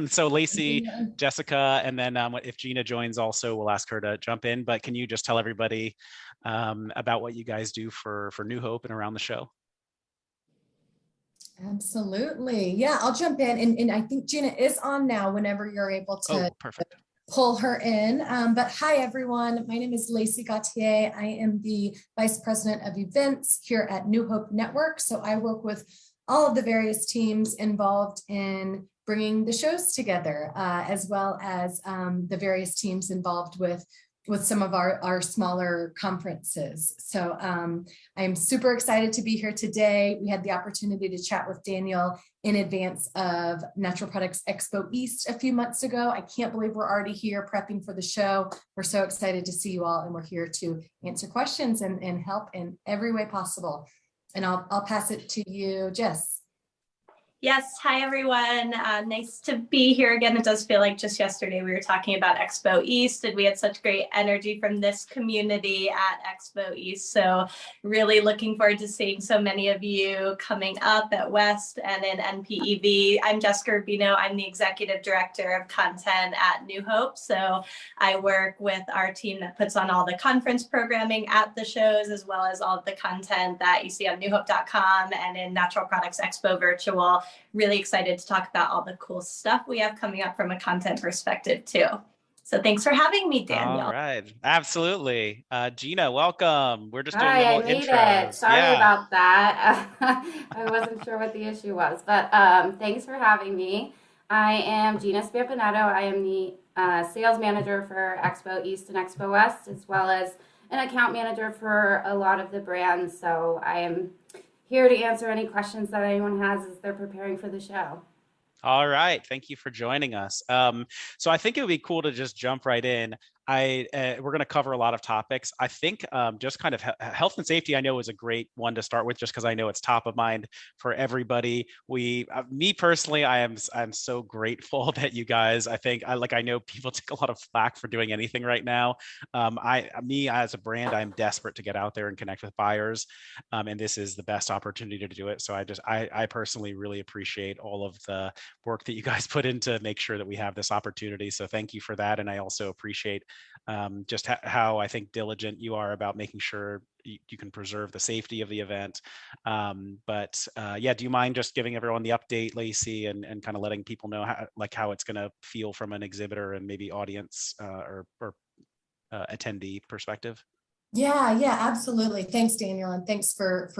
So Lacy, Yeah. Jessica, and then if Gina joins also, we'll ask her to jump in. But can you just tell everybody about what you guys do for New Hope and around the show? Absolutely. Yeah, I'll jump in. And I think Gina is on now whenever you're able to Oh, perfect. pull her in. But hi, everyone. My name is Lacy 𝐀𝐤. I am the Vice President of Events here at New Hope Network. So I work with all of the various teams involved in bringing the shows together, as well as the various teams involved with some of our smaller conferences. So I am super excited to be here today. We had the opportunity to chat with Daniel in advance of Natural Products Expo East a few months ago. I can't believe we're already here prepping for the show. We're so excited to see you all, and we're here to answer questions and help in every way possible. And I'll pass it to you, Jess. Yes, hi everyone. Nice to be here again. It does feel like just yesterday we were talking about Expo East, and we had such great energy from this community at Expo East. So really looking forward to seeing so many of you coming up at West and in NPEV. I'm Jessica Rubino. I'm the Executive Director of Content at New Hope. So I work with our team that puts on all the conference programming at the shows, as well as all of the content that you see on newhope.com and in Natural Products Expo Virtual. Really excited to talk about all the cool stuff we have coming up from a content perspective too. So thanks for having me, Daniel. All right, absolutely. Gina, welcome. We're just doing Hi, a I little made intro. it. Sorry Yeah. about that. I wasn't sure what the issue was, but thanks for having me. I am Gina 𝐕𝐝𝐵. I am the sales manager for Expo East and Expo West, as well as an account manager for a lot of the brands. So I am here to answer any questions that anyone has as they're preparing for the show. All right. Thank you for joining us. So I think it would be cool to just jump right in. We're going to cover a lot of topics. I think just kind of health and safety, I know, is a great one to start with, just because I know it's top of mind for everybody. Me personally, I'm so grateful that you guys, I know people take a lot of flack for doing anything right now. Me as a brand, I'm desperate to get out there and connect with buyers. And this is the best opportunity to do it. So I personally really appreciate all of the work that you guys put in to make sure that we have this opportunity. So thank you for that. And I also appreciate just how I think diligent you are about making sure you can preserve the safety of the event. Yeah, do you mind just giving everyone the update, Lacy, and kind of letting people know how it's going to feel from an exhibitor and maybe audience or attendee perspective? Yeah, absolutely. Thanks, Daniel, and thanks for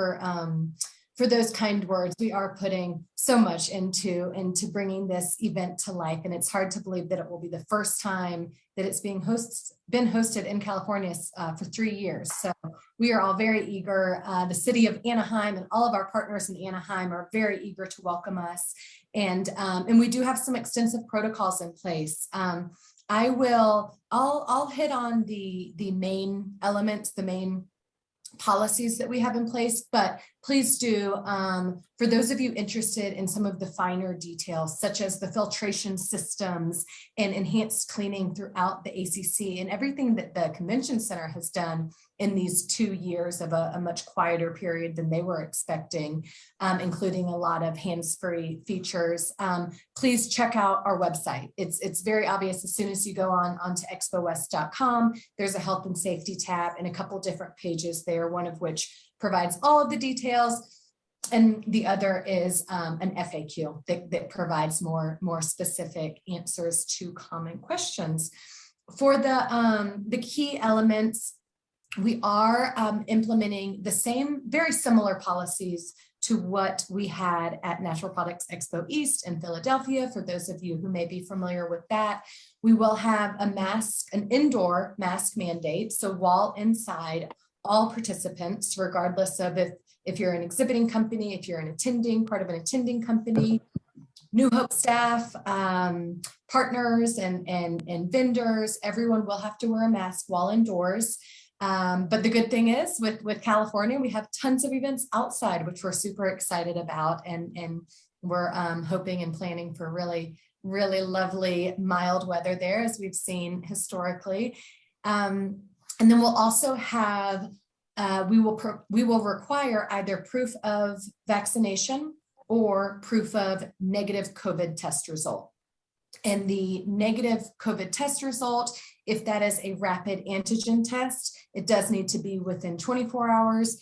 those kind words. We are putting so much into bringing this event to life, and it's hard to believe that it will be the first time that it's been hosted in California for 3 years. So we are all very eager. The city of Anaheim and all of our partners in Anaheim are very eager to welcome us, and we do have some extensive protocols in place. I'll hit on the main elements, the main policies that we have in place, but please do, for those of you interested in some of the finer details, such as the filtration systems and enhanced cleaning throughout the ACC and everything that the convention center has done in these 2 years of a much quieter period than they were expecting, including a lot of hands-free features, please check out our website. It's very obvious as soon as you go onto expowest.com, there's a health and safety tab and a couple different pages there, one of which provides all of the details, and the other is an FAQ that provides more specific answers to common questions. For the key elements, we are implementing the same, very similar policies to what we had at Natural Products Expo East in Philadelphia. For those of you who may be familiar with that, we will have an indoor mask mandate. So while inside, all participants, regardless of if you're an exhibiting company, if you're part of an attending company, New Hope staff, partners and vendors, everyone will have to wear a mask while indoors. But the good thing is with California, we have tons of events outside, which we're super excited about. And we're hoping and planning for really, really lovely mild weather there, as we've seen historically. And then we'll also have, we will require either proof of vaccination or proof of negative COVID test result. And the negative COVID test result, if that is a rapid antigen test, it does need to be within 24 hours.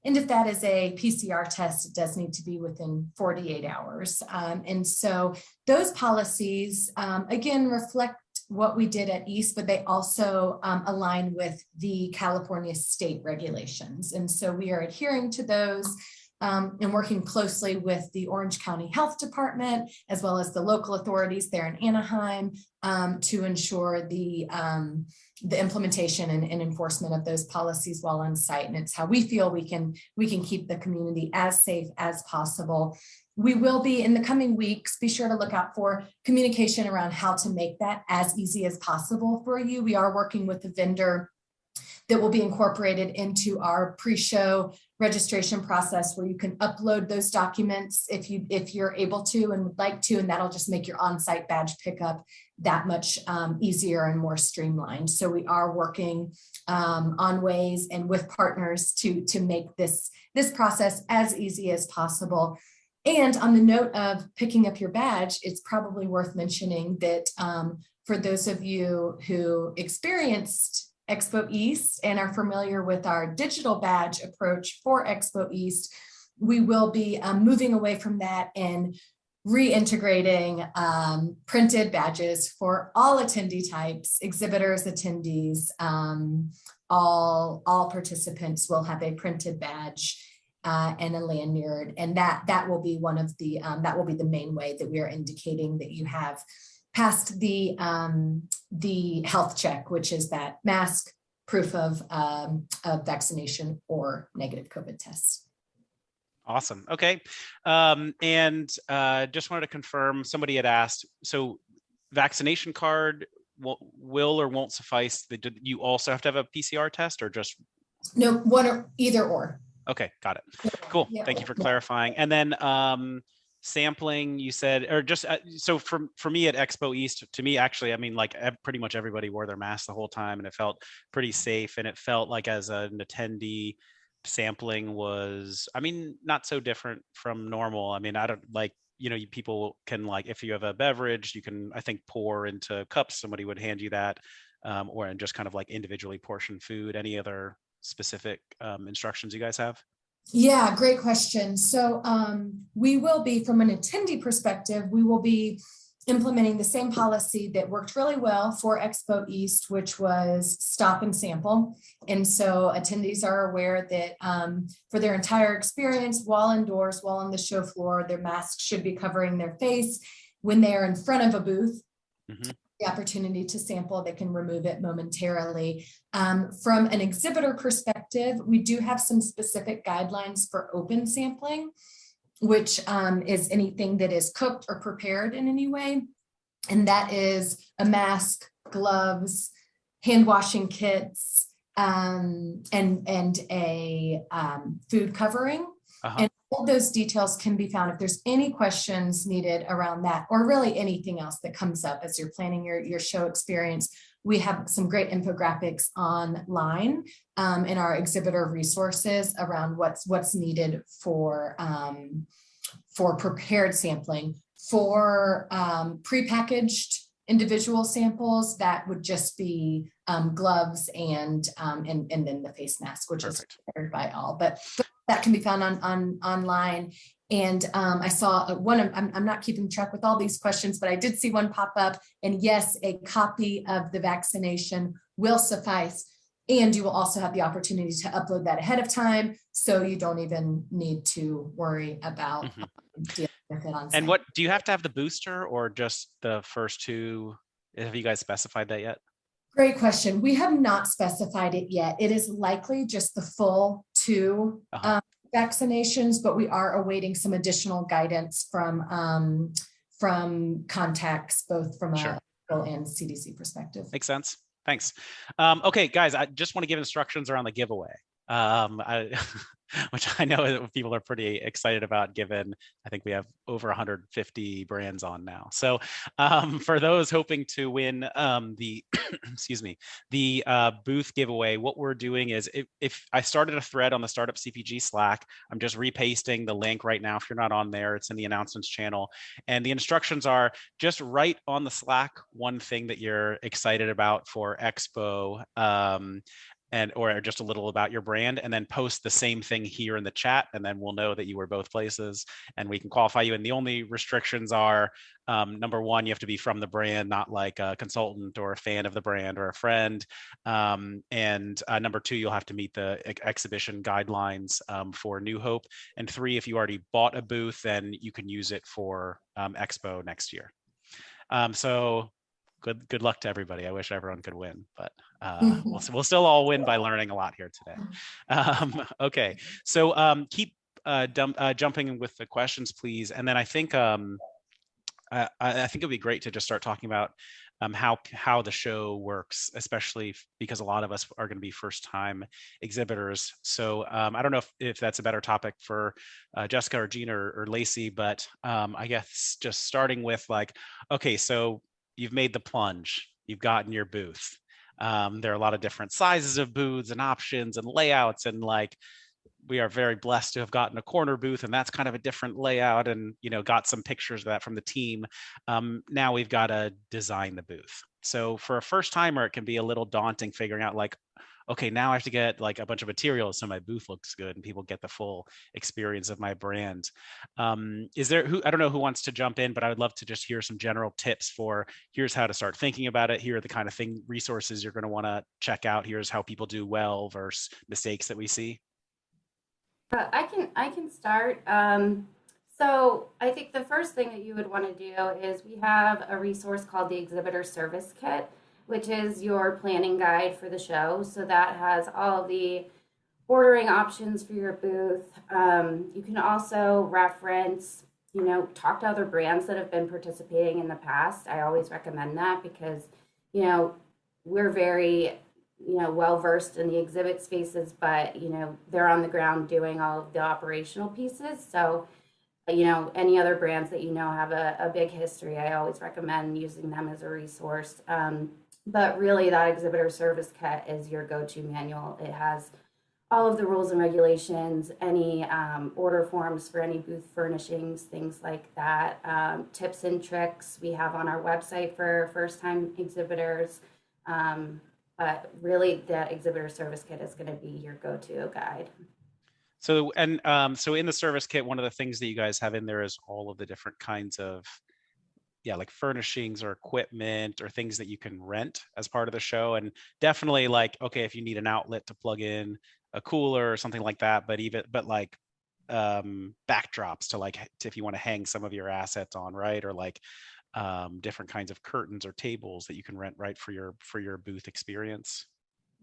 And if that is a PCR test, it does need to be within 48 hours. And so those policies, again, reflect what we did at East, but they also align with the California state regulations. And so we are adhering to those and working closely with the Orange County Health Department, as well as the local authorities there in Anaheim, to ensure the implementation and enforcement of those policies while on site. And it's how we feel we can keep the community as safe as possible. We will be, in the coming weeks, be sure to look out for communication around how to make that as easy as possible for you. We are working with a vendor that will be incorporated into our pre-show registration process, where you can upload those documents if you're able to and would like to, and that'll just make your on-site badge pickup that much easier and more streamlined. So we are working on ways and with partners to make this process as easy as possible. And on the note of picking up your badge, it's probably worth mentioning that for those of you who experienced Expo East and are familiar with our digital badge approach for Expo East, we will be moving away from that and reintegrating printed badges for all attendee types, exhibitors, attendees, all participants will have a printed badge and a lanyard, and that will be one of the that will be the main way that we are indicating that you have passed the health check, which is that mask, proof of vaccination or negative COVID tests. Awesome. Okay. And just wanted to confirm, somebody had asked, so vaccination card will or won't suffice. You also have to have a PCR test, or just? No, one or either or. Okay, got it. Cool. Yeah. Thank you for clarifying. And then sampling, you said, or just so for me at Expo East, to me, actually, I mean, like pretty much everybody wore their mask the whole time, and it felt pretty safe. And it felt like, as an attendee, sampling was, I mean, not so different from normal. I mean, I don't like, people can, like, if you have a beverage, you can, I think, pour into cups. Somebody would hand you that, or and just kind of like individually portion food. Any other specific instructions you guys have? Yeah, great question. So we will be, from an attendee perspective, we will be implementing the same policy that worked really well for Expo East, which was stop and sample. And so attendees are aware that for their entire experience, while indoors, while on the show floor, their masks should be covering their face. When they are in front of a booth, the opportunity to sample, they can remove it momentarily. From an exhibitor perspective, we do have some specific guidelines for open sampling, which is anything that is cooked or prepared in any way. And that is a mask, gloves, hand washing kits, and a food covering. And all those details can be found if there's any questions needed around that, or really anything else that comes up as you're planning your show experience. We have some great infographics online in our exhibitor resources around what's needed for prepared sampling. For prepackaged individual samples, that would just be gloves and then the face mask, which is prepared by all. But that can be found online. And I saw I'm not keeping track with all these questions, but I did see one pop up. And yes, a copy of the vaccination will suffice. And you will also have the opportunity to upload that ahead of time, so you don't even need to worry about dealing with it on site. And what do you have to have, the booster or just the first two? Have you guys specified that yet? Great question. We have not specified it yet. It is likely just the full two vaccinations, but we are awaiting some additional guidance from contacts, both from a federal and CDC perspective. Makes sense. Thanks. Okay, guys, I just want to give instructions around the giveaway. I, which I know people are pretty excited about, given I think we have over 150 brands on now. So for those hoping to win the excuse me, the booth giveaway, what we're doing is if I started a thread on the Startup CPG Slack, I'm just repasting the link right now. If you're not on there, it's in the announcements channel. And the instructions are just write on the Slack one thing that you're excited about for Expo. And or just a little about your brand, and then post the same thing here in the chat, and then we'll know that you were both places and we can qualify you. And the only restrictions are number one, you have to be from the brand, not like a consultant or a fan of the brand or a friend, and number two, you'll have to meet the exhibition guidelines for New Hope, and three, if you already bought a booth, then you can use it for Expo next year. So good luck to everybody. I wish everyone could win, but we'll still all win by learning a lot here today. Okay, so keep jumping with the questions, please. And then I think it'd be great to just start talking about how the show works, especially because a lot of us are going to be first-time exhibitors. So I don't know if that's a better topic for Jessica or Gina or Lacy, but I guess just starting with like, okay, so you've made the plunge, you've gotten your booth. There are a lot of different sizes of booths and options and layouts, and like we are very blessed to have gotten a corner booth, and that's kind of a different layout, and got some pictures of that from the team. Now we've got to design the booth. So for a first timer, it can be a little daunting figuring out like, okay, now I have to get like a bunch of materials so my booth looks good and people get the full experience of my brand. Is there I don't know who wants to jump in, but I would love to just hear some general tips for here's how to start thinking about it. Here are the kind of resources you're going to want to check out. Here's how people do well versus mistakes that we see. I can start. So I think the first thing that you would want to do is we have a resource called the Exhibitor Service Kit, which is your planning guide for the show. So that has all of the ordering options for your booth. You can also reference, talk to other brands that have been participating in the past. I always recommend that because, we're very, well-versed in the exhibit spaces, but, they're on the ground doing all of the operational pieces. So, any other brands that have a big history, I always recommend using them as a resource. But really, that Exhibitor Service Kit is your go-to manual. It has all of the rules and regulations, any order forms for any booth furnishings, things like that, tips and tricks we have on our website for first-time exhibitors. But really, the Exhibitor Service Kit is going to be your go-to guide. So, so in the service kit, one of the things that you guys have in there is all of the different kinds of like furnishings or equipment or things that you can rent as part of the show. And definitely like, okay, if you need an outlet to plug in a cooler or something like that, but like backdrops to if you want to hang some of your assets on, right? Or like different kinds of curtains or tables that you can rent, right, for your booth experience.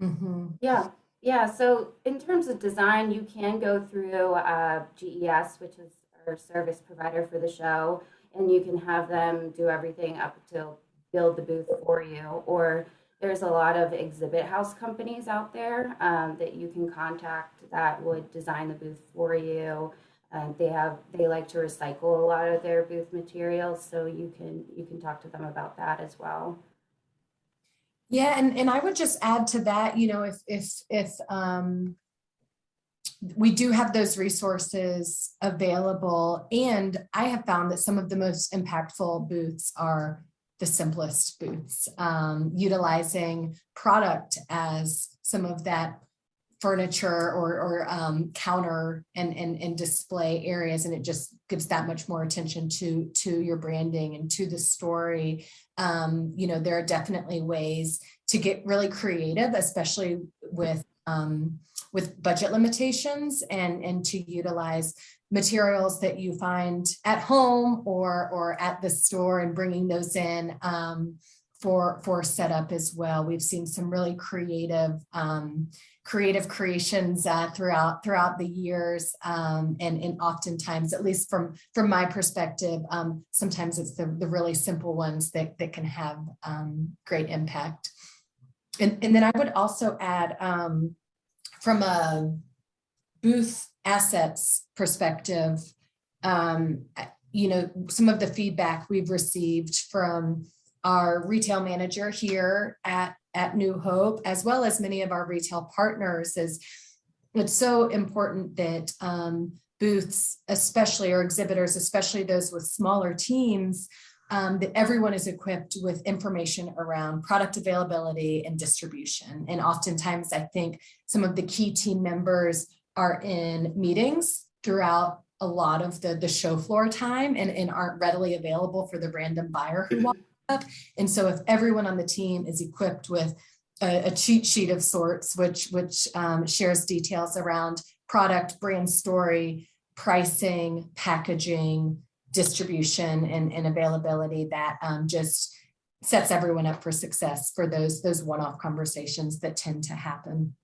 Mm-hmm. Yeah. So in terms of design, you can go through GES, which is our service provider for the show, and you can have them do everything up till build the booth for you. Or there's a lot of exhibit house companies out there that you can contact that would design the booth for you. They like to recycle a lot of their booth materials, so you can talk to them about that as well. Yeah, and I would just add to that, if we do have those resources available, and I have found that some of the most impactful booths are the simplest booths, utilizing product as some of that furniture or counter and display areas, and it just gives that much more attention to your branding and to the story. There are definitely ways to get really creative, especially with budget limitations, and to utilize materials that you find at home or at the store and bringing those in for setup as well. We've seen some really creative creations throughout the years, and oftentimes, at least from my perspective, sometimes it's the really simple ones that can have great impact. And then I would also add, from a booth assets perspective, you know, some of the feedback we've received from our retail manager here at New Hope, as well as many of our retail partners, is it's so important that booths, especially, or exhibitors, especially those with smaller teams, that everyone is equipped with information around product availability and distribution. And oftentimes, I think some of the key team members are in meetings throughout a lot of the show floor time and aren't readily available for the random buyer who walks up. And so if everyone on the team is equipped with a cheat sheet of sorts, which shares details around product, brand story, pricing, packaging, distribution, and availability, that just sets everyone up for success for those one-off conversations that tend to happen.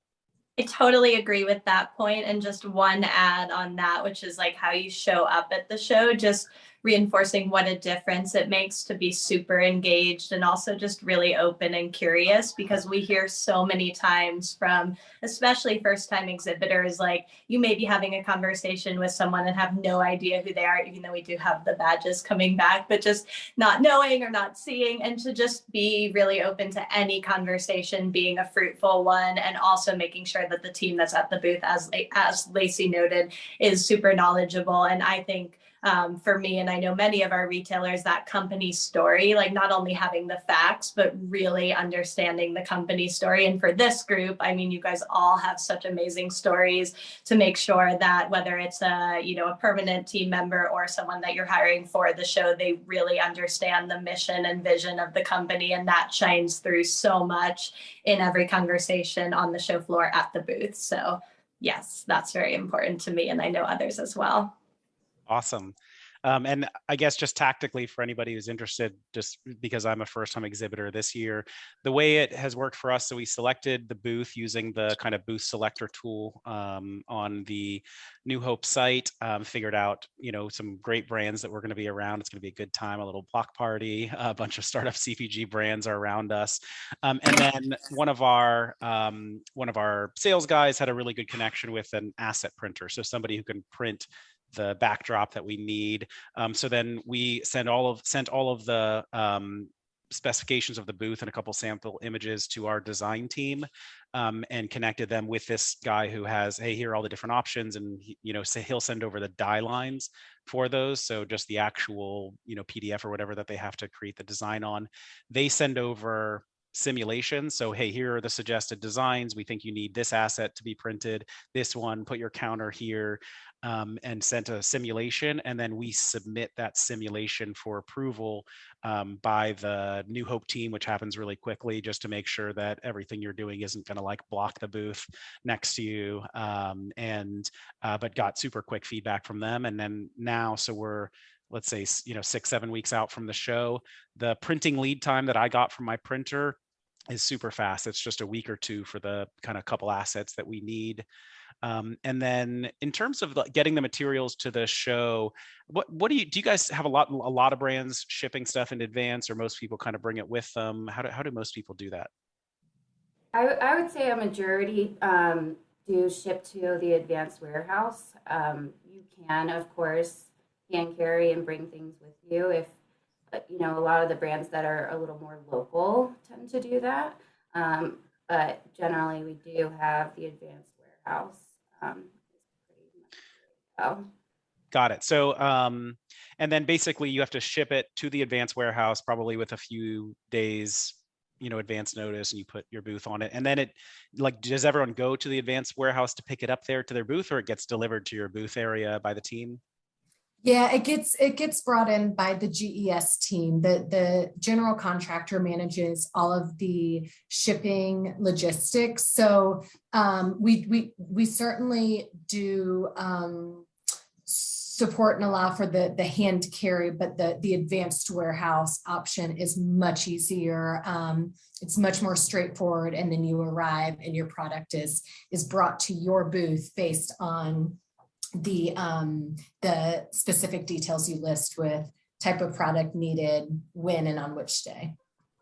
I totally agree with that point. And just one add on that, which is like how you show up at the show, just reinforcing what a difference it makes to be super engaged and also just really open and curious, because we hear so many times from especially first-time exhibitors, like you may be having a conversation with someone and have no idea who they are, even though we do have the badges coming back, but just not knowing or not seeing, and to just be really open to any conversation being a fruitful one, and also making sure that the team that's at the booth, as Lacy noted, is super knowledgeable. And I think for me, and I know many of our retailers, that company story, like not only having the facts, but really understanding the company story. And for this group, I mean, you guys all have such amazing stories, to make sure that whether it's a permanent team member or someone that you're hiring for the show, they really understand the mission and vision of the company. And that shines through so much in every conversation on the show floor at the booth. So yes, that's very important to me, and I know others as well. Awesome. And I guess just tactically for anybody who's interested, just because I'm a first-time exhibitor this year, the way it has worked for us, so we selected the booth using the kind of booth selector tool on the New Hope site, figured out, some great brands that were going to be around. It's going to be a good time, a little block party, a bunch of startup CPG brands are around us. And then one of our sales guys had a really good connection with an asset printer. So somebody who can print the backdrop that we need. So then we sent all of the specifications of the booth and a couple sample images to our design team, and connected them with this guy who has, hey, here are all the different options, and he'll send over the die lines for those. So just the actual PDF or whatever that they have to create the design on. They send over simulations. So, hey, here are the suggested designs. We think you need this asset to be printed, this one, put your counter here, and sent a simulation. And then we submit that simulation for approval by the New Hope team, which happens really quickly, just to make sure that everything you're doing isn't going to like block the booth next to you. But got super quick feedback from them. And then now, so we're, let's say, 6-7 weeks out from the show, the printing lead time that I got from my printer is super fast. It's just a week or two for the kind of couple assets that we need. And then in terms of getting the materials to the show, what do you guys have a lot of brands shipping stuff in advance, or most people kind of bring it with them? How do most people do that? I would say a majority do ship to the advanced warehouse. You can, of course, hand carry and bring things with you. If a lot of the brands that are a little more local tend to do that, but generally we do have the advanced warehouse. Got it. So and then basically you have to ship it to the advanced warehouse, probably with a few days advance notice, and you put your booth on it. And then does everyone go to the advanced warehouse to pick it up there to their booth, or it gets delivered to your booth area by the team? Yeah, it gets brought in by the GES team. The general contractor manages all of the shipping logistics. So we certainly do support and allow for the hand carry, but the advanced warehouse option is much easier. It's much more straightforward, and then you arrive and your product is brought to your booth based on the specific details you list, with type of product needed, when and on which day.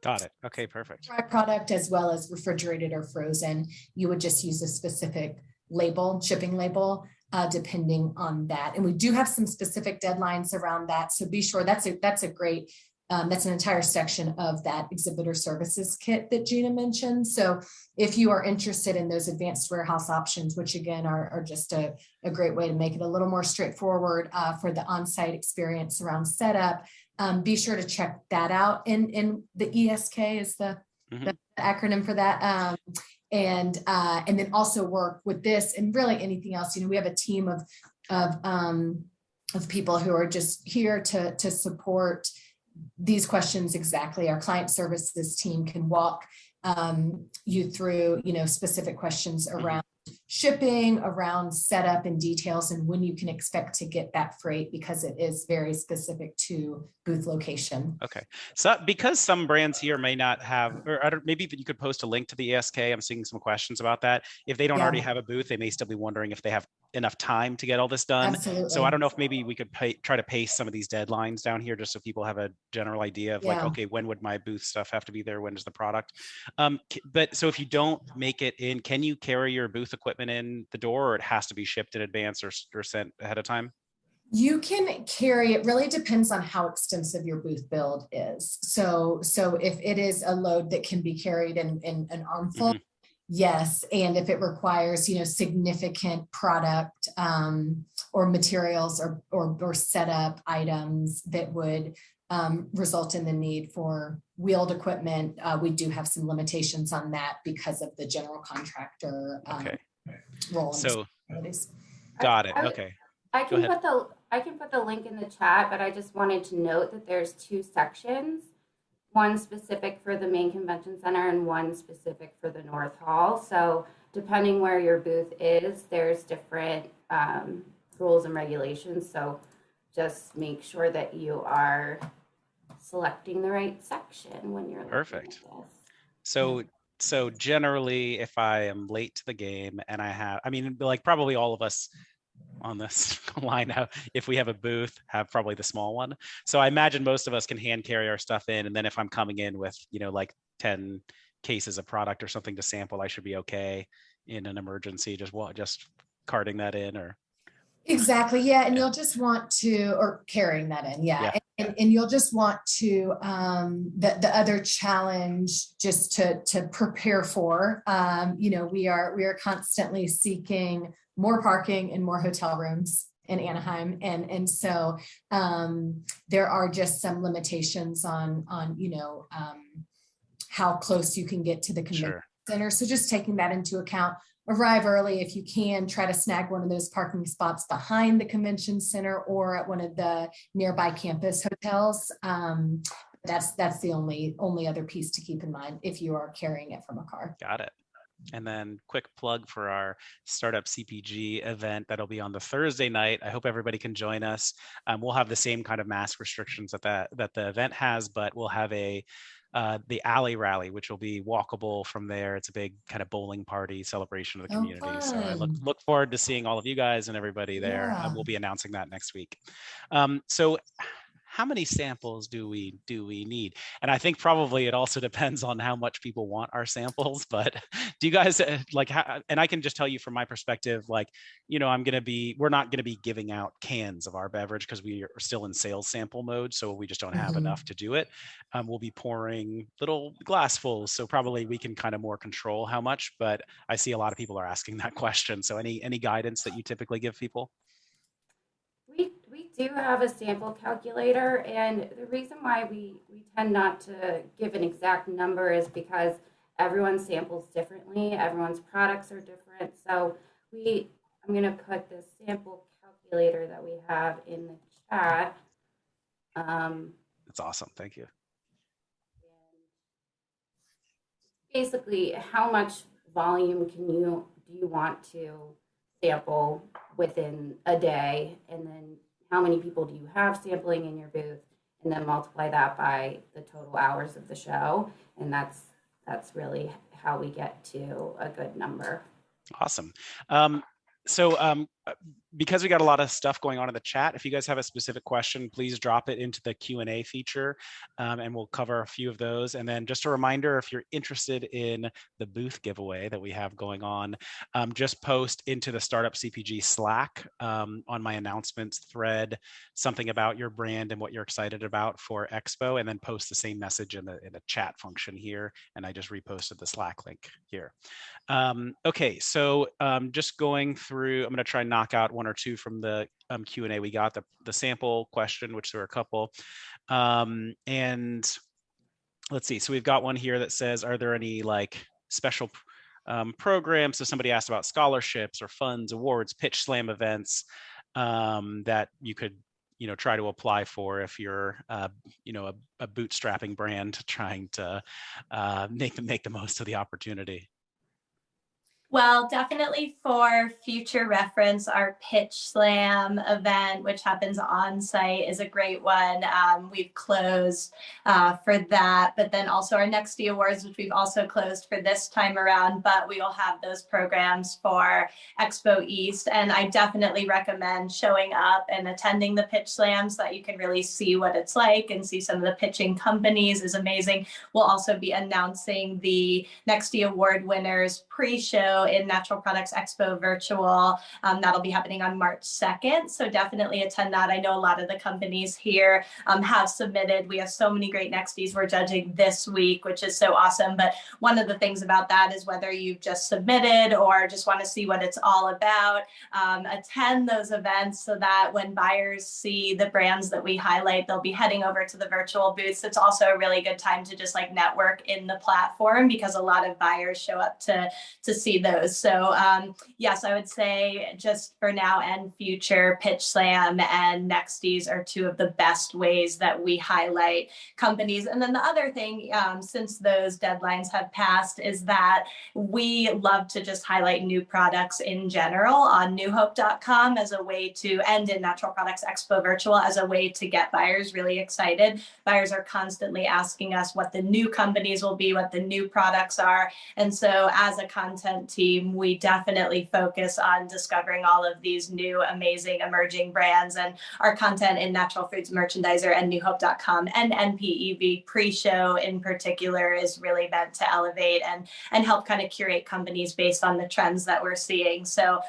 Got it. Okay, perfect. Dry product as well as refrigerated or frozen, you would just use a specific label, shipping label, depending on that. And we do have some specific deadlines around that. So be sure that's a great, that's an entire section of that exhibitor services kit that Gina mentioned. So if you are interested in those advanced warehouse options, which again are just a great way to make it a little more straightforward for the on-site experience around setup, be sure to check that out. And the ESK is the acronym for that. And then also work with this and really anything else. You know, we have a team of people who are just here to support these questions. Exactly. Our client services team can walk you through, you know, specific questions around shipping, around setup and details, and when you can expect to get that freight, because it is very specific to booth location. Okay. So because some brands here may not have, or I don't, maybe you could post a link to the ESK. I'm seeing some questions about that. If they don't already have a booth, they may still be wondering if they have enough time to get all this done. Absolutely. So I don't know if maybe we could try to paste some of these deadlines down here just so people have a general idea of like, okay, when would my booth stuff have to be there? When does the product? But so if you don't make it in, can you carry your booth equipment in the door, or it has to be shipped in advance or sent ahead of time? You can carry, it really depends on how extensive your booth build is. So if it is a load that can be carried in an armful, yes. And if it requires, you know, significant product or materials or setup items that would result in the need for wheeled equipment, we do have some limitations on that because of the general contractor role. So got it. Okay. I can put the link in the chat, but I just wanted to note that there's two sections, one specific for the main convention center and one specific for the North Hall. So depending where your booth is, there's different rules and regulations. So just make sure that you are selecting the right section when you're perfect. Looking at this. So generally, if I am late to the game and I mean, like probably all of us on this line, if we have a booth, have probably the small one. So I imagine most of us can hand carry our stuff in. And then if I'm coming in with, you know, like 10 cases of product or something to sample, I should be okay in an emergency, just carting that in or. Exactly. Yeah. And you'll just want to, or carrying that in. Yeah. And you'll just want to, the other challenge just to prepare for, you know, we are constantly seeking more parking and more hotel rooms in Anaheim. And so there are just some limitations on, you know, how close you can get to the convention center. So just taking that into account. Arrive early if you can. Try to snag one of those parking spots behind the convention center or at one of the nearby campus hotels. That's the only other piece to keep in mind if you are carrying it from a car. Got it. And then quick plug for our startup CPG event that'll be on the Thursday night. I hope everybody can join us. We'll have the same kind of mask restrictions that the event has, but we'll have the Allie rally, which will be walkable from there. It's a big kind of bowling party celebration of the community. Fun. So I look forward to seeing all of you guys and everybody there. We'll be announcing that next week. So how many samples do we need? And I think probably it also depends on how much people want our samples, but do you guys like, and I can just tell you from my perspective, like, you know, we're not going to be giving out cans of our beverage because we are still in sales sample mode. So we just don't have enough to do it. We'll be pouring little glassfuls. So probably we can kind of more control how much, but I see a lot of people are asking that question. So any guidance that you typically give people? We do have a sample calculator, and the reason why we tend not to give an exact number is because everyone samples differently. Everyone's products are different. So I'm going to put the sample calculator that we have in the chat. That's awesome. Thank you. Basically, how much volume do you want to sample within a day, and then how many people do you have sampling in your booth, and then multiply that by the total hours of the show, and that's really how we get to a good number. Awesome. So because we got a lot of stuff going on in the chat, if you guys have a specific question, please drop it into the Q&A feature, and we'll cover a few of those. And then just a reminder, if you're interested in the booth giveaway that we have going on, just post into the Startup CPG Slack on my announcements thread something about your brand and what you're excited about for Expo, and then post the same message in the chat function here. And I just reposted the Slack link here. Okay, so just going through, I'm going to try and knock out one or two from the Q&A. We got the sample question, which there were a couple. And let's see, so we've got one here that says, are there any like special programs? So somebody asked about scholarships or funds, awards, pitch slam events that you could try to apply for if you're a bootstrapping brand trying to make the most of the opportunity. Well, definitely for future reference, our Pitch Slam event, which happens on site, is a great one. We've closed for that, but then also our Nexty Awards, which we've also closed for this time around, but we will have those programs for Expo East. And I definitely recommend showing up and attending the Pitch Slams so that you can really see what it's like and see some of the pitching companies is amazing. We'll also be announcing the Nexty Award winners pre-show in Natural Products Expo Virtual. That'll be happening on March 2nd. So definitely attend that. I know a lot of the companies here have submitted. We have so many great Nexties we're judging this week, which is so awesome. But one of the things about that is whether you've just submitted or just want to see what it's all about, attend those events so that when buyers see the brands that we highlight, they'll be heading over to the virtual booths. It's also a really good time to just like network in the platform because a lot of buyers show up to see those. So yes, I would say just for now and future, Pitch Slam and Nexties are two of the best ways that we highlight companies. And then the other thing, since those deadlines have passed, is that we love to just highlight new products in general on newhope.com as a way to, and in Natural Products Expo Virtual as a way to get buyers really excited. Buyers are constantly asking us what the new companies will be, what the new products are. And so as a content team, we definitely focus on discovering all of these new, amazing, emerging brands. And our content in Natural Foods Merchandiser and newhope.com and NPEV pre-show in particular is really meant to elevate and help kind of curate companies based on the trends that we're seeing. So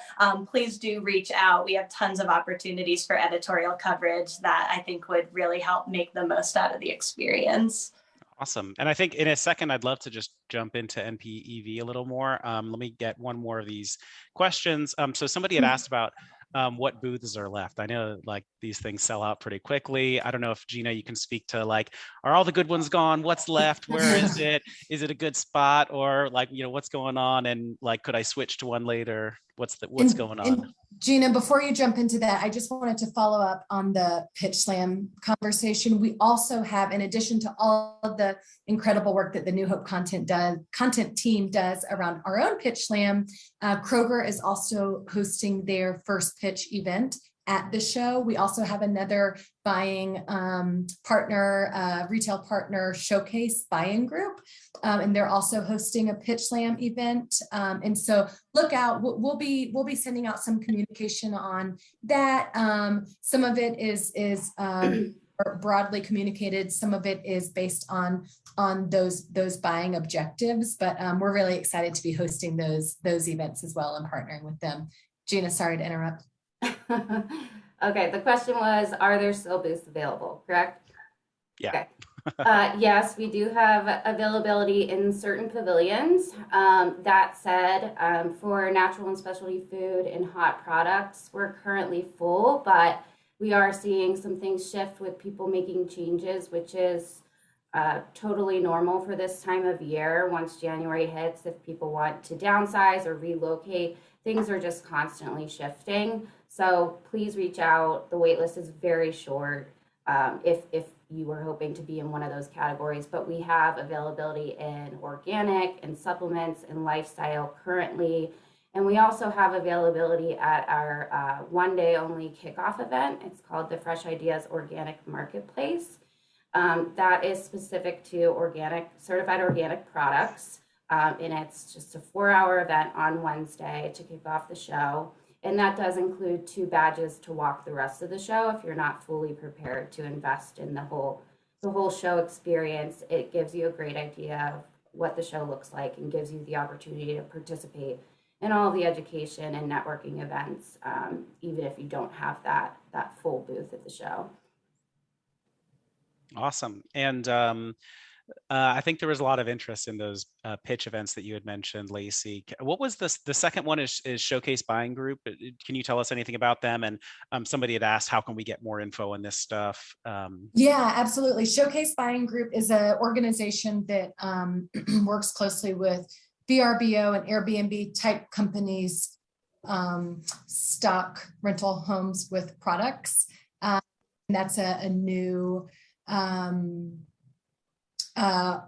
please do reach out. We have tons of opportunities for editorial coverage that I think would really help make the most out of the experience. Awesome. And I think in a second, I'd love to just jump into NPEV a little more. Let me get one more of these questions. So somebody had asked about what booths are left. I know like these things sell out pretty quickly. I don't know if Gina, you can speak to like, are all the good ones gone? What's left? Where is it? Is it a good spot? Or like, what's going on? And like, could I switch to one later? What's going on? And Gina, before you jump into that, I just wanted to follow up on the Pitch Slam conversation. We also have, in addition to all of the incredible work that the New Hope content team does around our own Pitch Slam, Kroger is also hosting their first pitch event at the show. We also have another buying partner, retail partner showcase buying group. And they're also hosting a Pitch Slam event. And so look out, we'll be sending out some communication on that. Some of it is broadly communicated. Some of it is based on those buying objectives, but we're really excited to be hosting those events as well and partnering with them. Gina, sorry to interrupt. Okay, the question was, are there still booths available, correct? Yeah. Okay. Yes, we do have availability in certain pavilions. That said, for natural and specialty food and hot products, we're currently full, but we are seeing some things shift with people making changes, which is totally normal for this time of year. Once January hits, if people want to downsize or relocate, things are just constantly shifting. So please reach out. The wait list is very short if you were hoping to be in one of those categories, but we have availability in organic and supplements and lifestyle currently. And we also have availability at our one-day only kickoff event. It's called the Fresh Ideas Organic Marketplace. That is specific to certified organic products. And it's just a 4-hour event on Wednesday to kick off the show. And that does include 2 badges to walk the rest of the show. If you're not fully prepared to invest in the whole show experience, it gives you a great idea of what the show looks like and gives you the opportunity to participate in all the education and networking events, even if you don't have that full booth at the show. Awesome. And I think there was a lot of interest in those pitch events that you had mentioned, Lacy. What was the second one is Showcase Buying Group. Can you tell us anything about them? And somebody had asked, how can we get more info on this stuff? Yeah, absolutely. Showcase Buying Group is an organization that works closely with VRBO and Airbnb type companies, stock rental homes with products. That's a new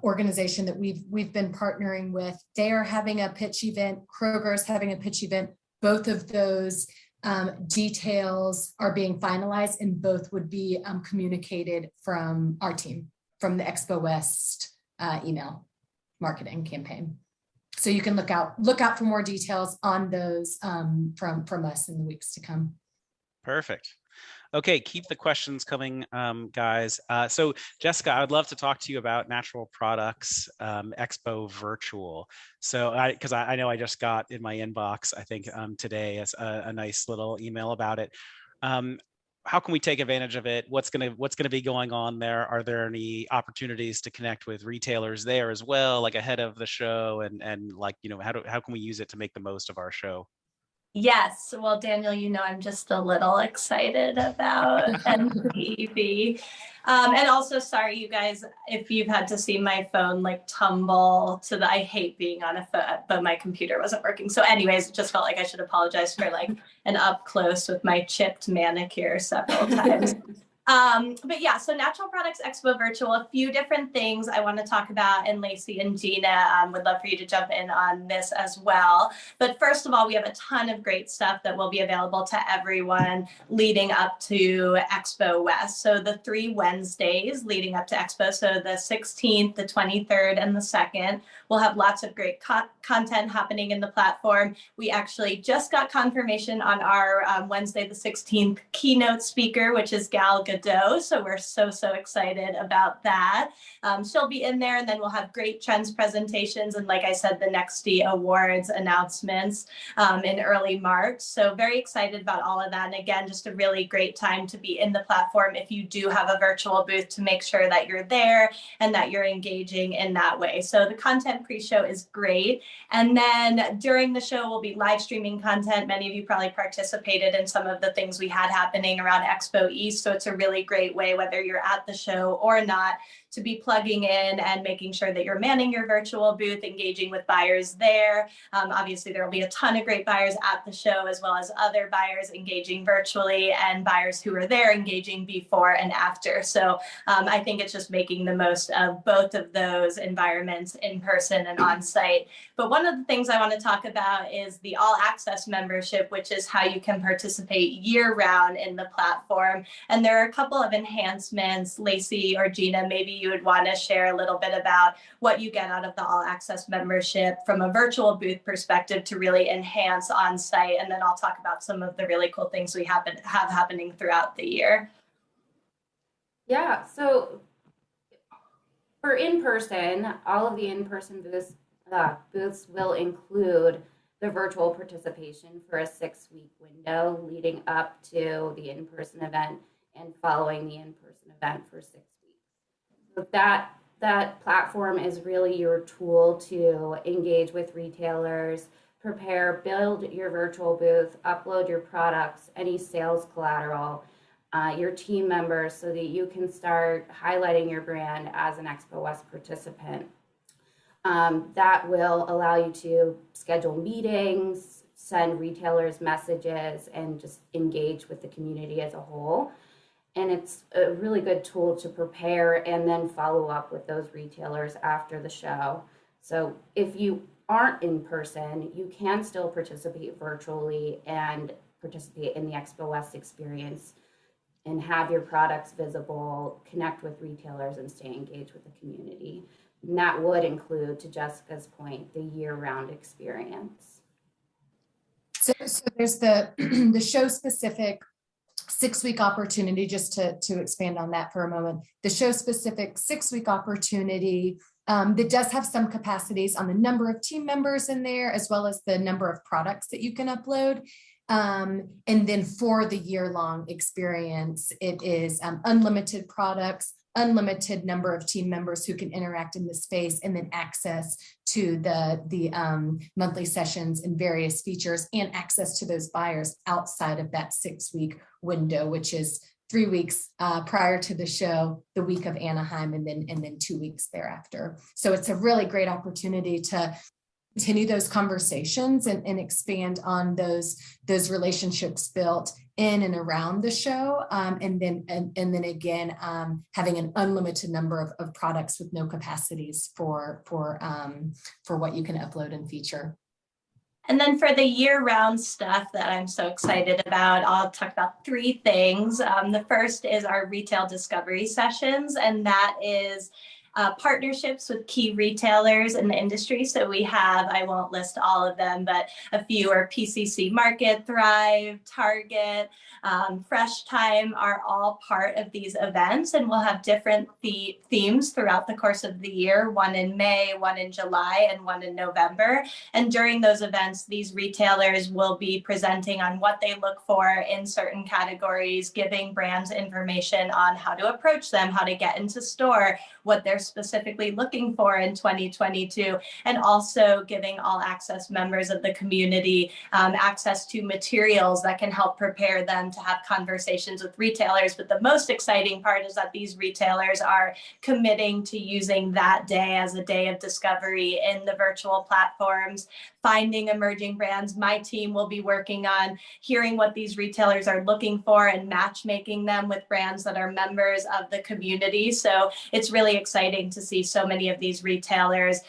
organization that we've been partnering with. They are having a pitch event. Kroger is having a pitch event. Both of those details are being finalized, and both would be communicated from our team, from the Expo West email marketing campaign. So you can look out for more details on those from us in the weeks to come. Perfect. Okay, keep the questions coming, guys. So Jessica, I would love to talk to you about Natural Products Expo Virtual. So because I know I just got in my inbox, I think today, as a nice little email about it. How can we take advantage of it? What's gonna be going on there? Are there any opportunities to connect with retailers there as well, like ahead of the show, and like, you know, how can we use it to make the most of our show? Yes. Well, Daniel, you know, I'm just a little excited about NPV. And also, sorry, you guys, if you've had to see my phone like tumble to I hate being on a phone, but my computer wasn't working. So anyways, it just felt like I should apologize for like an up close with my chipped manicure several times. But yeah, so Natural Products Expo Virtual, a few different things I want to talk about, and Lacy and Gina would love for you to jump in on this as well. But first of all, we have a ton of great stuff that will be available to everyone leading up to Expo West. So the 3 Wednesdays leading up to Expo, so the 16th, the 23rd, and the 2nd, we'll have lots of great content happening in the platform. We actually just got confirmation on our Wednesday the 16th keynote speaker, which is 𝐂𝐏𝐆. So we're so excited about that. She'll be in there, and then we'll have great trends presentations, and like I said, the Nexty Awards announcements in early March. So very excited about all of that. And again, just a really great time to be in the platform if you do have a virtual booth, to make sure that you're there and that you're engaging in that way. So the content pre-show is great. And then during the show, we'll be live streaming content. Many of you probably participated in some of the things we had happening around Expo East. So it's a really great way, whether you're at the show or not, to be plugging in and making sure that you're manning your virtual booth, engaging with buyers there. Obviously, there will be a ton of great buyers at the show, as well as other buyers engaging virtually, and buyers who are there engaging before and after. So I think it's just making the most of both of those environments, in person and on site. But one of the things I want to talk about is the All Access membership, which is how you can participate year round in the platform. And there are a couple of enhancements. Lacy or Gina, maybe you would want to share a little bit about what you get out of the All Access membership from a virtual booth perspective to really enhance on site. And then I'll talk about some of the really cool things we have happening throughout the year. Yeah, so for in-person, all of the in-person booths will include the virtual participation for a 6-week window leading up to the in-person event and following the in-person event for 6 weeks. So that platform is really your tool to engage with retailers, prepare, build your virtual booth, upload your products, any sales collateral, your team members, so that you can start highlighting your brand as an Expo West participant. That will allow you to schedule meetings, send retailers messages, and just engage with the community as a whole. And it's a really good tool to prepare and then follow up with those retailers after the show. So if you aren't in person, you can still participate virtually and participate in the Expo West experience and have your products visible, connect with retailers, and stay engaged with the community. And that would include, to Jessica's point, the year-round experience. So there's the the show specific 6-week opportunity, just to expand on that for a moment. The show specific 6-week opportunity that does have some capacities on the number of team members in there, as well as the number of products that you can upload. And then for the year-long experience, it is unlimited products, unlimited number of team members who can interact in the space, and then access to the monthly sessions and various features, and access to those buyers outside of that 6-week window, which is 3 weeks prior to the show, the week of Anaheim, and then 2 weeks thereafter. So it's a really great opportunity to continue those conversations and expand on those relationships built in and around the show, and then again having an unlimited number of products with no capacities for what you can upload and feature. And then for the year-round stuff that I'm so excited about, I'll talk about 3 things. The first is our retail discovery sessions, and that is partnerships with key retailers in the industry. So we have, I won't list all of them, but a few are PCC Market, Thrive, Target, Fresh Thyme are all part of these events, and we'll have different themes throughout the course of the year, one in May, one in July, and one in November. And during those events, these retailers will be presenting on what they look for in certain categories, giving brands information on how to approach them, how to get into store, what they're specifically looking for in 2022, and also giving all access members of the community access to materials that can help prepare them to have conversations with retailers. But the most exciting part is that these retailers are committing to using that day as a day of discovery in the virtual platforms, finding emerging brands. My team will be working on hearing what these retailers are looking for and matchmaking them with brands that are members of the community. So it's really exciting to see so many of these retailers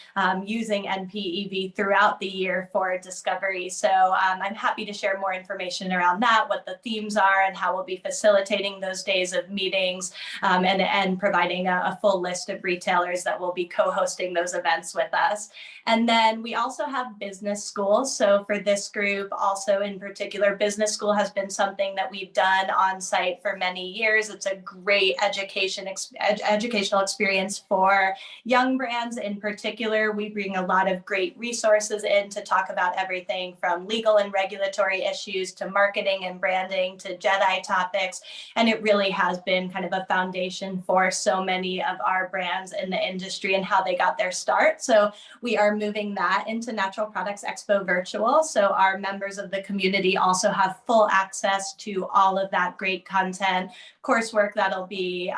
using NPEV throughout the year for discovery. So I'm happy to share more information around that, what the themes are, and how we'll be facilitating those days of meetings, and providing a full list of retailers that will be co-hosting those events with us. And then we also have business school. So for this group, also in particular, business school has been something that we've done on site for many years. It's a great educational experience for young brands in particular. We bring a lot of great resources in to talk about everything from legal and regulatory issues to marketing and branding to Jedi topics. And it really has been kind of a foundation for so many of our brands in the industry and how they got their start. So we are moving that into Natural Products Expo virtual. So our members of the community also have full access to all of that great content, coursework that'll be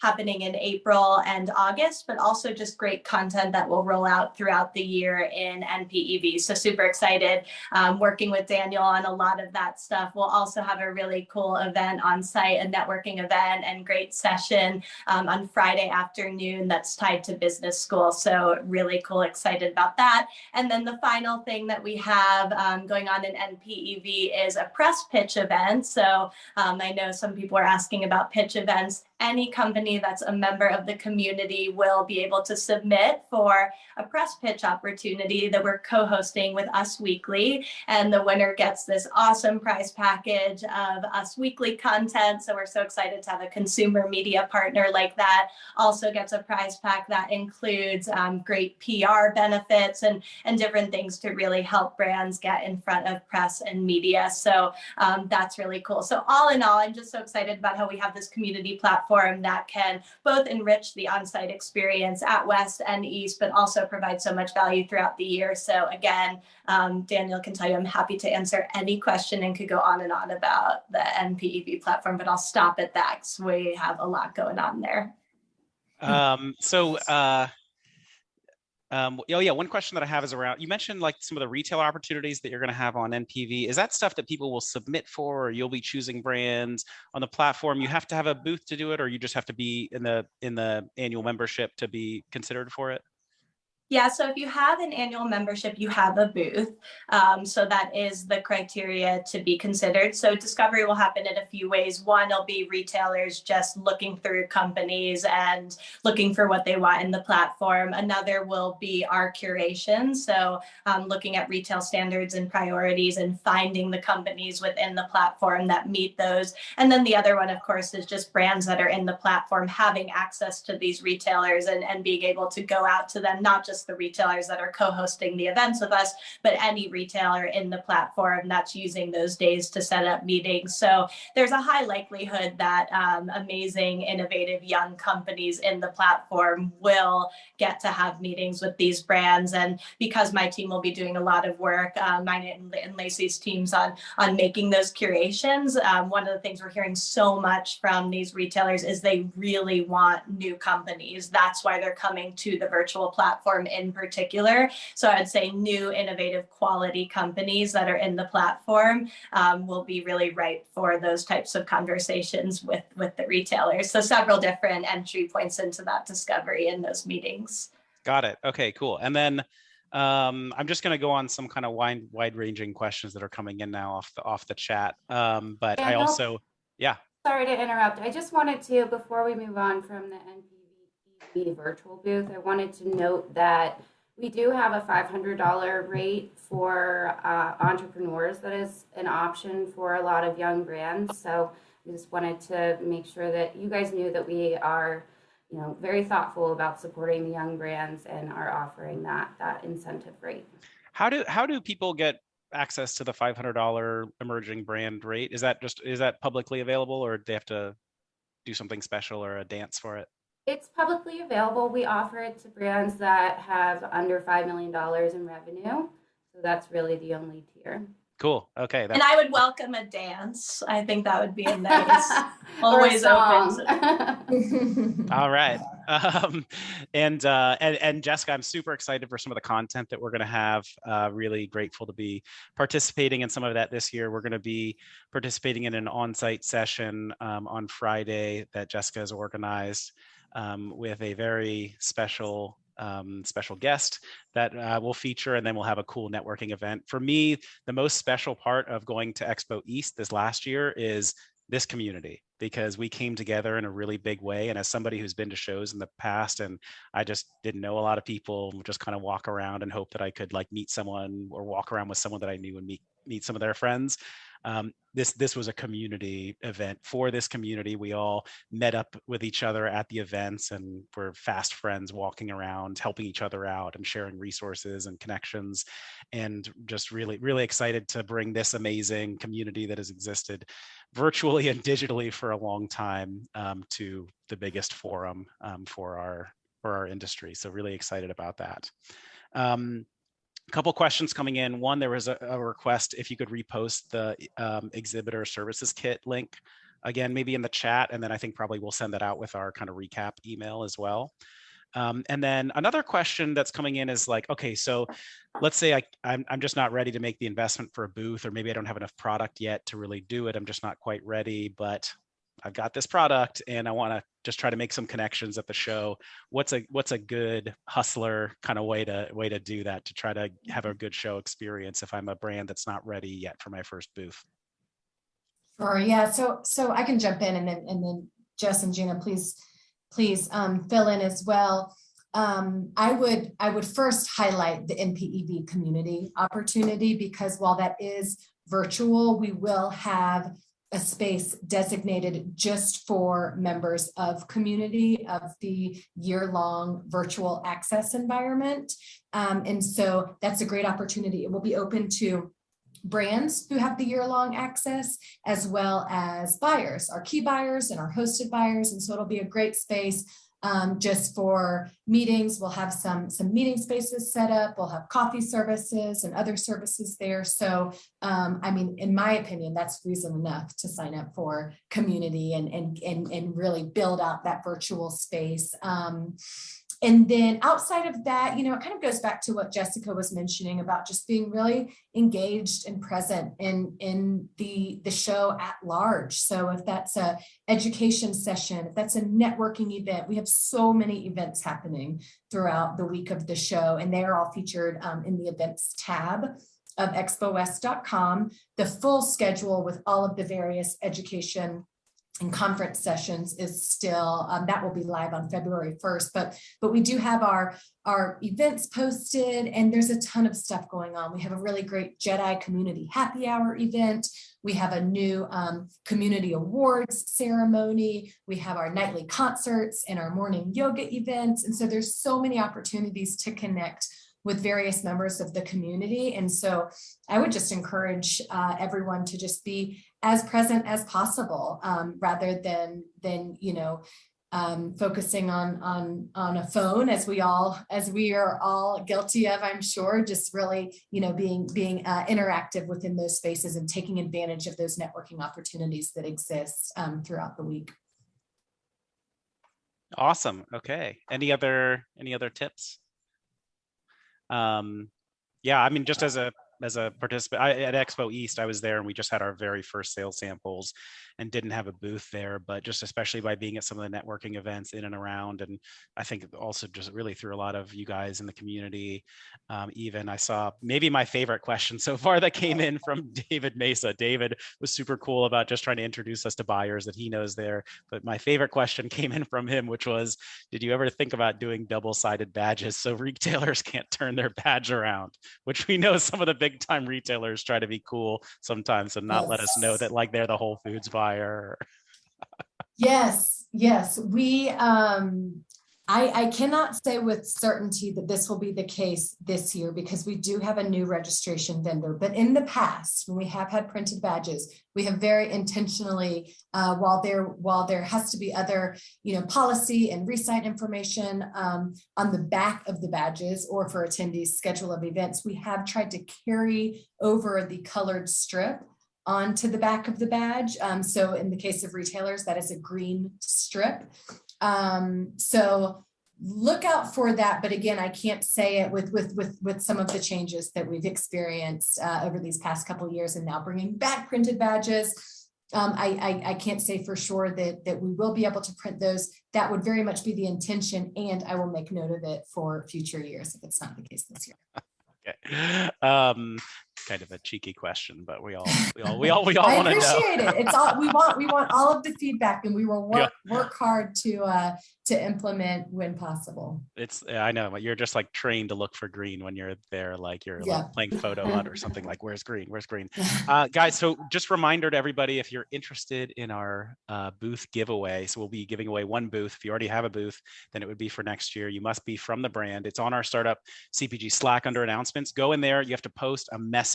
happening in April and August, but also just great content that will roll out throughout the year in NPEV. So super excited working with Daniel on a lot of that stuff. We'll also have a really cool event on site, a networking event and great session on Friday afternoon that's tied to business school. So really cool, excited about that. And then the final thing that we have going on in NPEV is a press pitch event. So I know some people are asking about pitch events. Any company that's a member of the community will be able to submit for a press pitch opportunity that we're co-hosting with Us Weekly. And the winner gets this awesome prize package of Us Weekly content. So we're so excited to have a consumer media partner like that. Also gets a prize pack that includes great PR benefits and different things to really help brands get in front of press and media. So that's really cool. So all in all, I'm just so excited about how we have this community platform that can both enrich the on-site experience at West and East, but also provide so much value throughout the year. So again, Daniel can tell you I'm happy to answer any question and could go on and on about the NPEV platform, but I'll stop at that because we have a lot going on there. One question that I have is around, you mentioned like some of the retailer opportunities that you're going to have on NPV. Is that stuff that people will submit for, or you'll be choosing brands on the platform? You have to have a booth to do it, or you just have to be in the annual membership to be considered for it? Yeah, so if you have an annual membership, you have a booth. So that is the criteria to be considered. So discovery will happen in a few ways. One, it'll be retailers just looking through companies and looking for what they want in the platform. Another will be our curation. So looking at retail standards and priorities and finding the companies within the platform that meet those. And then the other one, of course, is just brands that are in the platform having access to these retailers and being able to go out to them, not just the retailers that are co-hosting the events with us, but any retailer in the platform that's using those days to set up meetings. So there's a high likelihood that amazing, innovative young companies in the platform will get to have meetings with these brands. And because my team will be doing a lot of work, mine and Lacy's teams on making those curations, one of the things we're hearing so much from these retailers is they really want new companies. That's why they're coming to the virtual platform in particular. So I would say new, innovative, quality companies that are in the platform will be really ripe for those types of conversations with the retailers. So several different entry points into that discovery in those meetings. Got it. Okay, cool. And then I'm just going to go on some kind of wide-ranging questions that are coming in now off the chat. But I also, yeah. Sorry to interrupt. I just wanted to, before we move on from the NPEV virtual booth, I wanted to note that we do have a $500 rate for entrepreneurs. That is an option for a lot of young brands. So I just wanted to make sure that you guys knew that we are, very thoughtful about supporting the young brands and are offering that incentive rate. How do people get access to the $500 emerging brand rate? Is that publicly available, or do they have to do something special or a dance for it? It's publicly available. We offer it to brands that have under $5 million in revenue. So that's really the only tier. Cool. Okay. And I would welcome a dance. I think that would be a nice, always open. All right. And Jessica, I'm super excited for some of the content that we're going to have. Really grateful to be participating in some of that this year. We're going to be participating in an on-site session on Friday that Jessica has organized with a very special guest that we'll feature, and then we'll have a cool networking event. For me, the most special part of going to Expo East this last year is this community, because we came together in a really big way. And as somebody who's been to shows in the past, and I just didn't know a lot of people, just kind of walk around and hope that I could meet someone or walk around with someone that I knew and meet some of their friends. This was a community event. For this community, we all met up with each other at the events, and we're fast friends walking around, helping each other out and sharing resources and connections, and just really, really excited to bring this amazing community that has existed virtually and digitally for a long time to the biggest forum for our industry. So really excited about that. A couple questions coming in. One, there was a request if you could repost the exhibitor services kit link again, maybe in the chat, and then I think probably we'll send that out with our kind of recap email as well. And then another question that's coming in is okay, so let's say I'm just not ready to make the investment for a booth, or maybe I don't have enough product yet to really do it. I'm just not quite ready, but I've got this product and I want to just try to make some connections at the show. What's a good hustler kind of way to do that, to try to have a good show experience if I'm a brand that's not ready yet for my first booth? Sure. Yeah. So I can jump in, and then Jess and Gina, please fill in as well. I would first highlight the NPEV community opportunity, because while that is virtual, we will have a space designated just for members of community of the year-long virtual access environment. And so that's a great opportunity. It will be open to brands who have the year-long access, as well as buyers, our key buyers and our hosted buyers. And so it'll be a great space just for meetings. We'll have some meeting spaces set up. We'll have coffee services and other services there. So, I mean, in my opinion, that's reason enough to sign up for community and really build out that virtual space. And then outside of that, it kind of goes back to what Jessica was mentioning about just being really engaged and present in the show at large. So if that's a education session, if that's a networking event, we have so many events happening throughout the week of the show, and they are all featured in the events tab of expowest.com. The full schedule with all of the various education and conference sessions is still, that will be live on February 1st, but we do have our events posted, and there's a ton of stuff going on. We have a really great Jedi community happy hour event. We have a new community awards ceremony. We have our nightly concerts and our morning yoga events. And so there's so many opportunities to connect with various members of the community. And so I would just encourage everyone to just be as present as possible, rather than focusing on a phone, as we are all guilty of, I'm sure. Just really, being interactive within those spaces and taking advantage of those networking opportunities that exist throughout the week. Awesome. Okay. Any other tips? Yeah, I mean, just as a participant at Expo East, I was there and we just had our very first sales samples and didn't have a booth there, but just especially by being at some of the networking events in and around. And I think also just really through a lot of you guys in the community. Even I saw maybe my favorite question so far that came in from David Mesa. David was super cool about just trying to introduce us to buyers that he knows there. But my favorite question came in from him, which was, did you ever think about doing double-sided badges so retailers can't turn their badge around? Which we know some of the big time retailers try to be cool sometimes and not let us know that like they're the Whole Foods buyer. Yes, we I cannot say with certainty that this will be the case this year, because we do have a new registration vendor. But in the past, when we have had printed badges, we have very intentionally, while there has to be other, policy and recite information on the back of the badges or for attendees' schedule of events, we have tried to carry over the colored strip onto the back of the badge. So in the case of retailers, that is a green strip. So look out for that. But again, I can't say it with some of the changes that we've experienced over these past couple of years, and now bringing back printed badges. I can't say for sure that we will be able to print those. That would very much be the intention, and I will make note of it for future years if it's not the case this year. Okay. Kind of a cheeky question, but we all want to know. I appreciate it. It's all we want all of the feedback, and we will work hard to implement when possible. I know you're just like trained to look for green when you're there, like you're like playing photo hunt or something. Like where's green? Guys, so just reminder to everybody, if you're interested in our booth giveaway, so we'll be giving away one booth. If you already have a booth, then it would be for next year. You must be from the brand. It's on our startup CPG Slack under announcements. Go in there. You have to post a message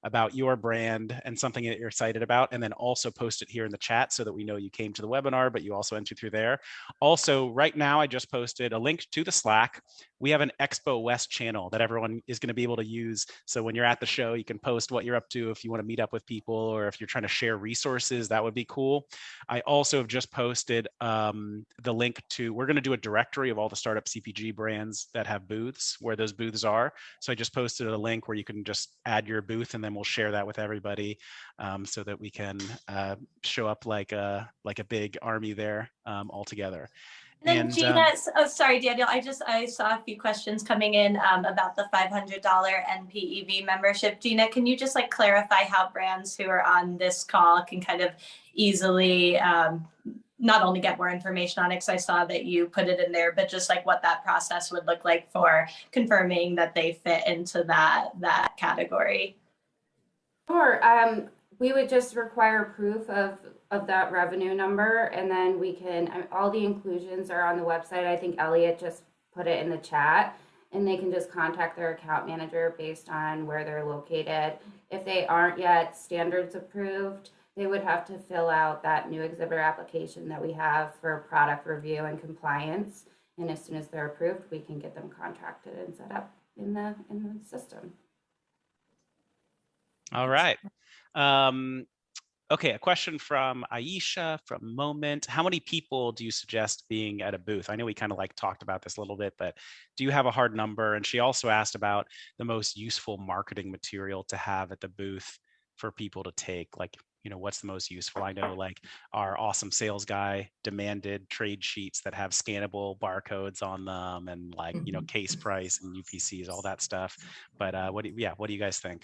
about your brand and something that you're excited about, and then also post it here in the chat so that we know you came to the webinar, but you also entered through there. Also, right now, I just posted a link to the Slack. We have an Expo West channel that everyone is going to be able to use. So when you're at the show, you can post what you're up to. If you want to meet up with people, or if you're trying to share resources, that would be cool. I also have just posted the link to, we're going to do a directory of all the startup CPG brands that have booths, where those booths are. So I just posted a link where you can just add your booth, and then we'll share that with everybody, so that we can show up like a big army there all together. And then Gina, sorry, Daniel, I saw a few questions coming in about the $500 NPEV membership. Gina, can you just clarify how brands who are on this call can kind of easily not only get more information on it, because I saw that you put it in there, but just what that process would look like for confirming that they fit into that category? Sure. We would just require proof of that revenue number, and then we can, all the inclusions are on the website. I think Elliot just put it in the chat, and they can just contact their account manager based on where they're located. If they aren't yet standards approved, they would have to fill out that new exhibitor application that we have for product review and compliance. And as soon as they're approved, we can get them contracted and set up in the system. All right. Okay, a question from Aisha from Moment. How many people do you suggest being at a booth? I know we kind of like talked about this a little bit, but do you have a hard number? And she also asked about the most useful marketing material to have at the booth for people to take. Like, what's the most useful? I know like our awesome sales guy demanded trade sheets that have scannable barcodes on them and like, case price and UPCs, all that stuff. But what do you guys think?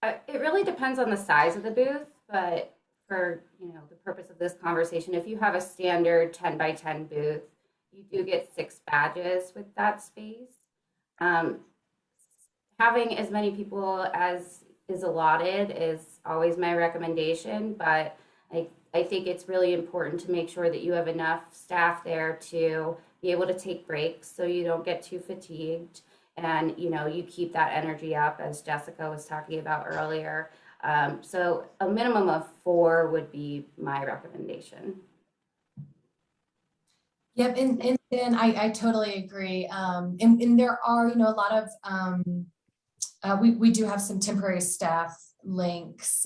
It really depends on the size of the booth, but for the purpose of this conversation, if you have a standard 10 by 10 booth, you do get 6 badges with that space. Having as many people as is allotted is always my recommendation, but I think it's really important to make sure that you have enough staff there to be able to take breaks so you don't get too fatigued. And you keep that energy up, as Jessica was talking about earlier. So a minimum of 4 would be my recommendation. Yep, and I totally agree. And there are a lot of we do have some temporary staff links.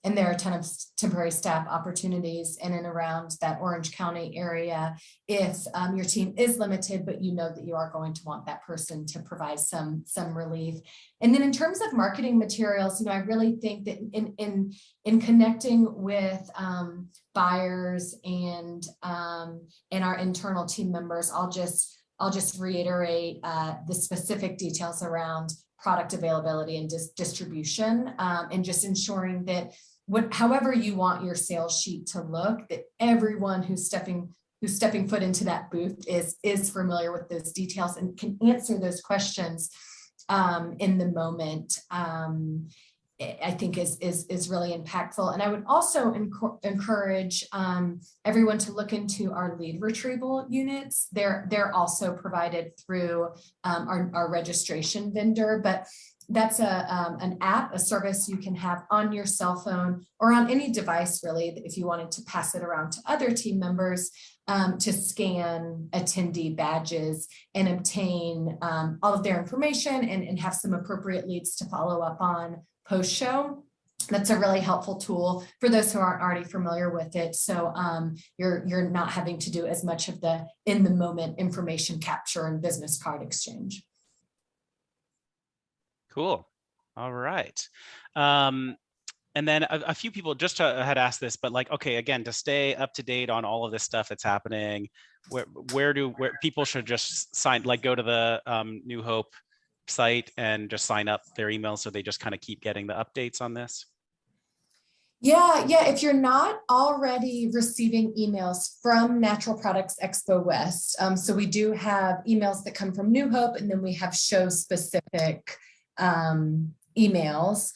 And there are a ton of temporary staff opportunities in and around that Orange County area if your team is limited, but that you are going to want that person to provide some relief. And then in terms of marketing materials, I really think that in connecting with buyers and our internal team members, I'll just reiterate the specific details around product availability and distribution, and just ensuring that however you want your sales sheet to look, that everyone who's stepping foot into that booth is familiar with those details and can answer those questions in the moment. I think is really impactful. And I would also encourage everyone to look into our lead retrieval units. They're also provided through our registration vendor, but that's an app, a service you can have on your cell phone or on any device, really, if you wanted to pass it around to other team members, to scan attendee badges and obtain all of their information and have some appropriate leads to follow up on post-show. That's a really helpful tool for those who aren't already familiar with it. So you're not having to do as much of the in-the-moment information capture and business card exchange. Cool. All right. And then a few people just had asked this, but like, okay, again, to stay up to date on all of this stuff that's happening, where people should just sign, like go to the New Hope site and just sign up their email so they just kind of keep getting the updates on this? Yeah. If you're not already receiving emails from Natural Products Expo West, so we do have emails that come from New Hope, and then we have show specific emails.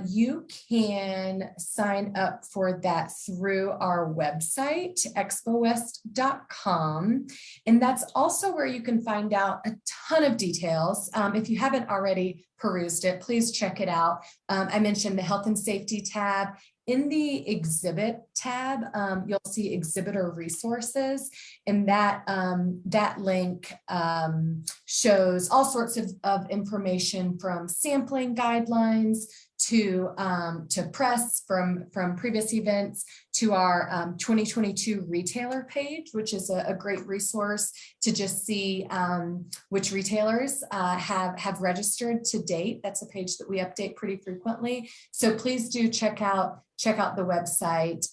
You can sign up for that through our website, expowest.com. And that's also where you can find out a ton of details. If you haven't already perused it, please check it out. I mentioned the health and safety tab. In the exhibit tab, you'll see exhibitor resources, and that link shows all sorts of information from sampling guidelines to press from previous events to our 2022 retailer page, which is a great resource to just see which retailers have registered to date. That's a page that we update pretty frequently. So please do check out the website.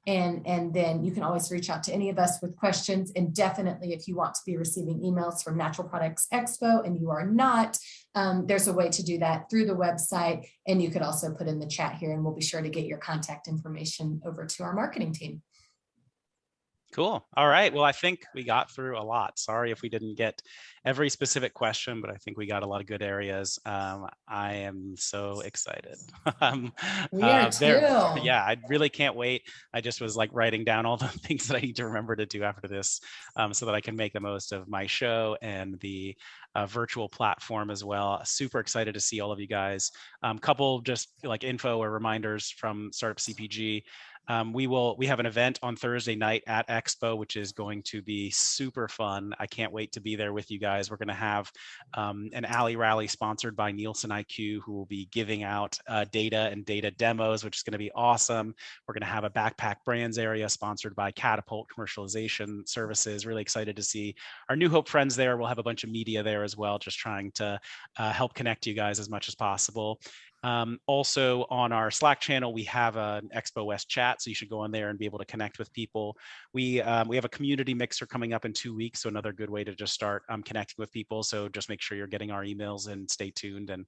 And then you can always reach out to any of us with questions. And definitely, if you want to be receiving emails from Natural Products Expo and you are not, there's a way to do that through the website. And you could also put in the chat here, and we'll be sure to get your contact information over to our marketing team. Cool. All right. Well, I think we got through a lot. Sorry if we didn't get every specific question, but I think we got a lot of good areas. I am so excited. We are too. Yeah, I really can't wait. I just was like writing down all the things that I need to remember to do after this, so that I can make the most of my show and the virtual platform as well. Super excited to see all of you guys. Couple just like info or reminders from Startup CPG. We have an event on Thursday night at Expo, which is going to be super fun. I can't wait to be there with you guys. We're going to have an Allie rally sponsored by 𝐂𝐻𝐨𝐿, who will be giving out data and data demos, which is going to be awesome. We're going to have a backpack brands area sponsored by 𝐀𝐻𝐿 Services. Really excited to see our New Hope friends there. We'll have a bunch of media there as well, just trying to help connect you guys as much as possible. Also on our Slack channel, we have an Expo West chat, so you should go on there and be able to connect with people. We have a community mixer coming up in 2 weeks, so another good way to just start connecting with people. So just make sure you're getting our emails and stay tuned, and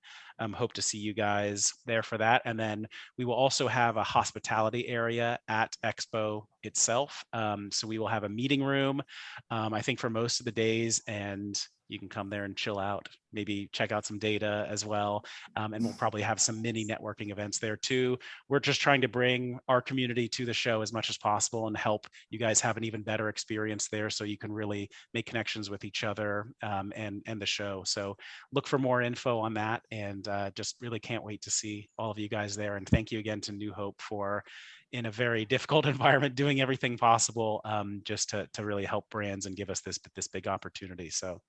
hope to see you guys there for that. And then we will also have a hospitality area at Expo itself. So we will have a meeting room, I think, for most of the days, and you can come there and chill out, maybe check out some data as well. And we'll probably have some mini networking events there too. We're just trying to bring our community to the show as much as possible and help you guys have an even better experience there, so you can really make connections with each other and the show. So look for more info on that, and just really can't wait to see all of you guys there. And thank you again to New Hope for, in a very difficult environment, doing everything possible just to really help brands and give us this big opportunity. So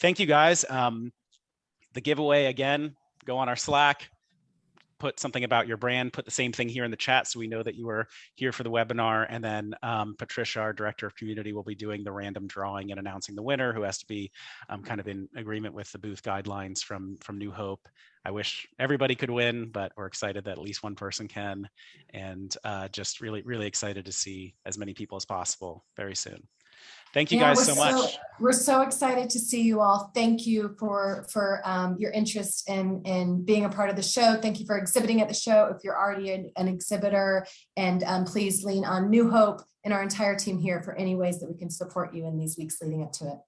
thank you guys. The giveaway, again, go on our Slack, put something about your brand, put the same thing here in the chat so we know that you were here for the webinar. And then Patricia, our Director of Community, will be doing the random drawing and announcing the winner, who has to be kind of in agreement with the booth guidelines from New Hope. I wish everybody could win, but we're excited that at least one person can, and just really, really excited to see as many people as possible very soon. Thank you guys so much. We're so excited to see you all. Thank you for your interest in being a part of the show. Thank you for exhibiting at the show if you're already an exhibitor. And please lean on New Hope and our entire team here for any ways that we can support you in these weeks leading up to it.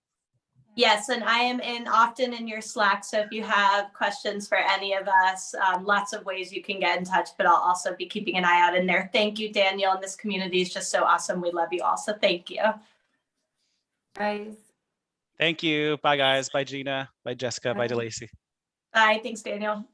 Yes, and I am often in your Slack, so if you have questions for any of us, lots of ways you can get in touch, but I'll also be keeping an eye out in there. Thank you, Daniel, and this community is just so awesome. We love you all, so thank you. Guys. Thank you. Bye, guys. Bye, Gina. Bye, Jessica. Bye, Lacy. Bye. Thanks, Daniel.